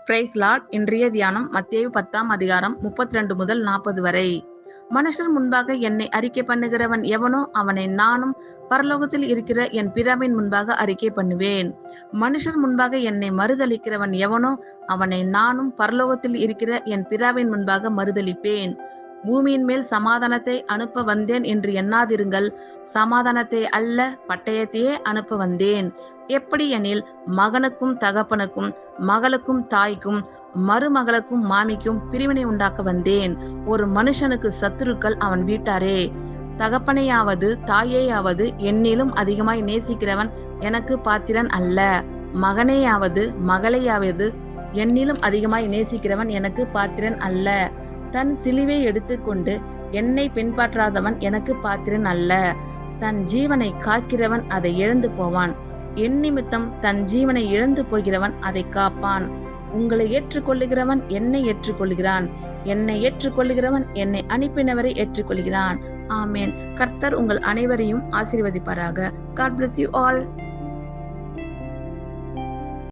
Price Lord. இன்றைய தியானம் மத்தேயு 10ஆம் அதிகாரம் 32 முதல் 40 வரை. மனுஷர் முன்பாக என்னை அறிக்கை பண்ணுகிறவன் எவனோ அவனை நானும் பரலோகத்தில் இருக்கிற என் பிதாவின் முன்பாக அறிக்கை பண்ணுவேன். மனுஷர் முன்பாக என்னை மறுதலிக்கிறவன் எவனோ அவனை நானும் பரலோகத்தில் இருக்கிற என் பிதாவின் முன்பாக மறுதலிப்பேன். பூமியின் மேல் சமாதானத்தை அனுப்ப வந்தேன் என்று எண்ணாதிருங்கள். சமாதானத்தை அல்ல, பட்டயத்தையே அனுப்ப வந்தேன். எப்படி எனில், மகனுக்கும் தகப்பனுக்கும், மகளுக்கும் தாய்க்கும், மருமகளுக்கும் மாமிக்கும் பிரிவினை உண்டாக்க வந்தேன். ஒரு மனுஷனுக்கு சத்துருக்கள் அவன் வீட்டாரே. தகப்பனையாவது தாயையாவது என்னிலும் அதிகமாய் நேசிக்கிறவன் எனக்கு பாத்திரன் அல்ல. மகனையாவது மகளையாவது என்னிலும் அதிகமாய் நேசிக்கிறவன் எனக்கு பாத்திரன் அல்ல. தன் சிலுவை எடுத்துக்கொண்டு என்னை பின்பற்றாதவன் எனக்கு பாத்திரன் அல்ல. தன் ஜீவனை காக்கிறவன் அதை இழந்து போவான். என் நிமித்தம் தன் ஜீவனை இழந்து போகிறவன் அதை காப்பான். உங்களை ஏற்றுக்கொள்ளுகிறவன் என்னை ஏற்றுக்கொள்கிறான். என்னை ஏற்றுக்கொள்ளுகிறவன் என்னை அனுப்பினவரை ஏற்றுக்கொள்கிறான். ஆமேன். கர்த்தர் உங்கள் அனைவரையும் ஆசீர்வதிப்பாராக. God bless you all.